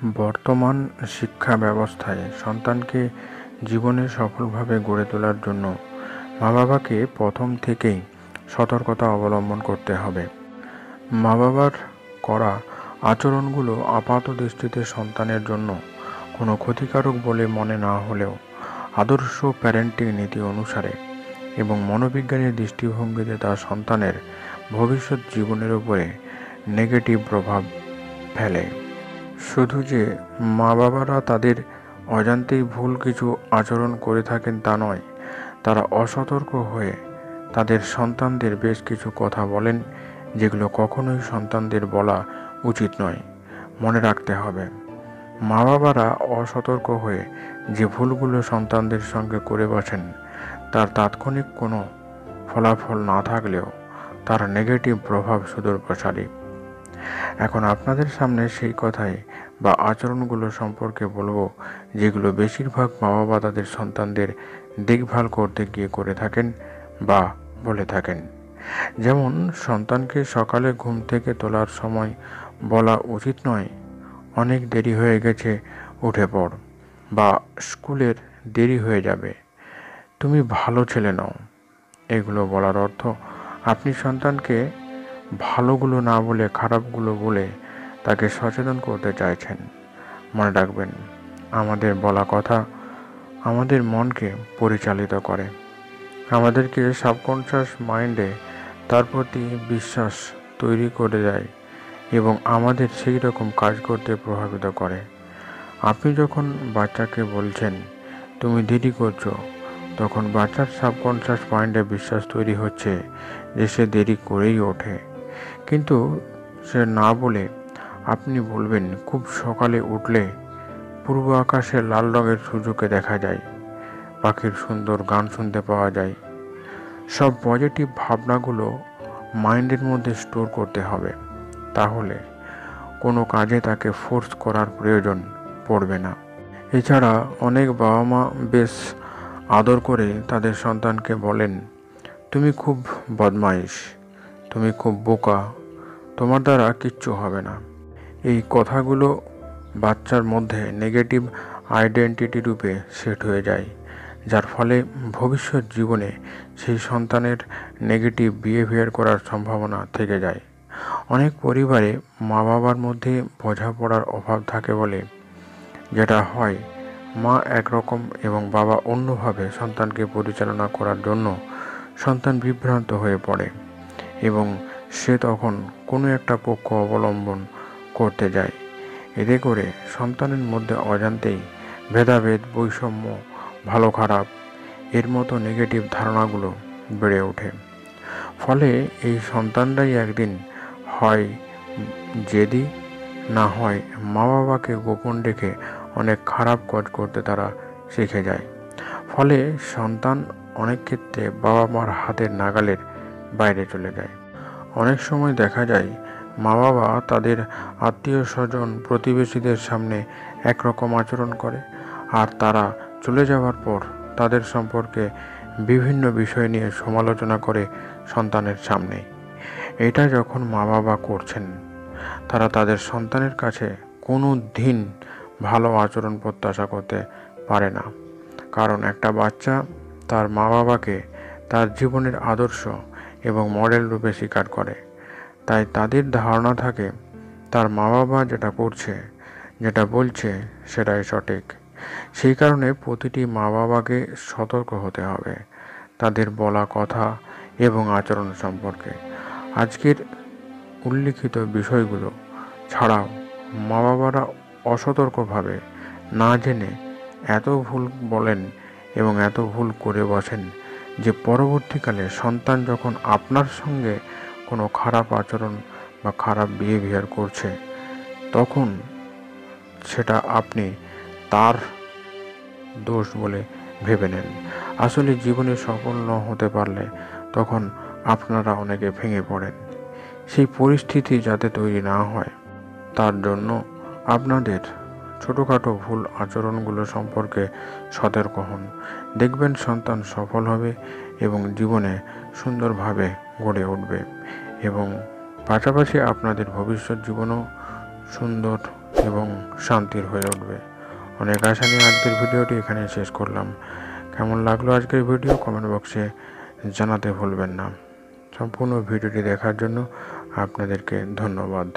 বর্তমান শিক্ষা ব্যবস্থায় সন্তানকে জীবনে সফলভাবে গড়ে তোলার জন্য মা-বাবাকে প্রথম থেকেই সতর্কতা অবলম্বন করতে হবে। মা-বাবার করা আচরণগুলো আপাতদৃষ্টিতে সন্তানের জন্য কোনো ক্ষতিকারক বলে মনে না হলেও আদর্শ প্যারেন্টিং নীতি অনুসারে এবং মনোবিজ্ঞানের দৃষ্টিভঙ্গিতে তা সন্তানের ভবিষ্যৎ জীবনের উপরে নেগেটিভ প্রভাব ফেলে। শুধু যে মা-বাবারা তাদের অজান্তেই ভুল কিছু আচরণ করে থাকেন তা নয়, তারা অসতর্ক হয়ে তাদের সন্তানদের বেশ কিছু কথা বলেন যেগুলো কখনোই সন্তানদের বলা উচিত নয়। মনে রাখতে হবে, মা-বাবারা অসতর্ক হয়ে যে ভুলগুলো সন্তানদের সঙ্গে করে বসেন তার তাৎক্ষণিক কোনো ফলাফল না থাকলেও তার নেগেটিভ প্রভাব সুদূরপ্রসারী। এখন আপনাদের সামনে সেই কথাই বা আচরণগুলো সম্পর্কে বলবো যেগুলো বেশিরভাগ মা-বাবা তাদের সন্তানদের দেখভাল করতে গিয়ে করে থাকেন বা বলে থাকেন। যেমন, সন্তানকে সকালে ঘুম থেকে তোলার সময় বলা উচিত নয়, অনেক দেরি হয়ে গেছে, উঠে পড়, বা স্কুলের দেরি হয়ে যাবে, তুমি ভালো ছেলে নও। এগুলো বলার অর্থ আপনি সন্তানকে ভালোগুলো না বলে খারাপগুলো বলে তাকে সচেতন করতে চাইছেন। মনে রাখবেন, আমাদের বলা কথা আমাদের মনকে পরিচালিত করে, আমাদেরকে সাবকনশাস মাইন্ডে তার প্রতি বিশ্বাস তৈরি করে দেয় এবং আমাদের সেই রকম কাজ করতে প্রভাবিত করে। আপনি যখন বাচ্চাকে বলছেন তুমি দেরি করছো, তখন বাচ্চার সাবকনশাস মাইন্ডে বিশ্বাস তৈরি হচ্ছে যে সে দেরি করেই ওঠে। কিন্তু সে না বলে আপনি বলবেন খুব সকালে উঠলে পূর্ব আকাশে লাল রঙের সূর্যকে দেখা যায়, পাখির সুন্দর গান শুনতে পাওয়া যায়। সব পজিটিভ ভাবনাগুলো মাইন্ডের মধ্যে স্টোর করতে হবে, তাহলে কোনো কাজে তাকে ফোর্স করার প্রয়োজন পড়বে না। এছাড়া অনেক বাবা মা বেশ আদর করে তাদের সন্তানকে বলেন তুমি খুব বদমাইশ, তুমি খুব বোকা, তোমার দ্বারা কিচ্ছু হবে না। এই কথাগুলো বাচ্চার মধ্যে নেগেটিভ আইডেন্টিটি রূপে সেট হয়ে যায়, যার ফলে ভবিষ্যৎ জীবনে সেই সন্তানের নেগেটিভ বিহেভিয়ার করার সম্ভাবনা থেকে যায়। অনেক পরিবারে মা বাবার মধ্যে বোঝাপড়ার অভাব থাকে বলে যেটা হয়, মা একরকম এবং বাবা অন্যভাবে সন্তানকে পরিচালনা করার জন্য সন্তান বিভ্রান্ত হয়ে পড়ে এবং সে তখন কোনো একটা পক্ষ অবলম্বন করতে যায়। এতে করে সন্তানের মধ্যে অজান্তেই ভেদাভেদ, বৈষম্য, ভালো খারাপ এর মতো নেগেটিভ ধারণাগুলো বেড়ে ওঠে। ফলে এই সন্তানরাই একদিন হয় জেদি, না হয় মা বাবাকে গোপন রেখে অনেক খারাপ কাজ করতে তারা শিখে যায়। ফলে সন্তান অনেক ক্ষেত্রে বাবা মার হাতের নাগালের বাইরে চলে যায়। অনেক সময় দেখা যায় মা বাবা তাদের আত্মীয় স্বজন প্রতিবেশীদের সামনে একরকম আচরণ করে, আর তারা চলে যাওয়ার পর তাদের সম্পর্কে বিভিন্ন বিষয় নিয়ে সমালোচনা করে সন্তানের সামনে। এটা যখন মা বাবা করছেন, তারা তাদের সন্তানের কাছে কোনো দিন ভালো আচরণ প্রত্যাশা করতে পারে না, কারণ একটা বাচ্চা তার মা বাবাকে তার জীবনের আদর্শ এবং মডেল রূপে স্বীকার করে। তাই তাদের ধারণা থাকে তার মা বাবা যেটা করছে, যেটা বলছে সেটাই সঠিক। সেই কারণে প্রতিটি মা বাবাকে সতর্ক হতে হবে তাদের বলা কথা এবং আচরণ সম্পর্কে। আজকের উল্লিখিত বিষয়গুলো ছাড়াও মা বাবারা অসতর্কভাবে না জেনে এত ভুল বলেন এবং এত ভুল করে বসেন যে পরবর্তীকালে সন্তান যখন আপনার সঙ্গে কোনো খারাপ আচরণ বা খারাপ বিহেভিয়ার করছে, তখন সেটা আপনি তার দোষ বলে ভেবে নেন। আসলে জীবনে সফল না হতে পারলে তখন আপনারা অনেকে ভেঙে পড়েন। সেই পরিস্থিতি যাতে তৈরি না হয় তার জন্য আপনাদের ছোটোখাটো ভুল আচরণগুলো সম্পর্কে সতর্ক হন। দেখবেন সন্তান সফল হবে এবং জীবনে সুন্দরভাবে গড়ে উঠবে এবং পাশাপাশি আপনাদের ভবিষ্যৎ জীবনও সুন্দর এবং শান্তির হয়ে উঠবে। অনেক আশা নিয়ে আজকের ভিডিওটি এখানে শেষ করলাম। কেমন লাগলো আজকের ভিডিও কমেন্ট বক্সে জানাতে ভুলবেন না। সম্পূর্ণ ভিডিওটি দেখার জন্য আপনাদেরকে ধন্যবাদ।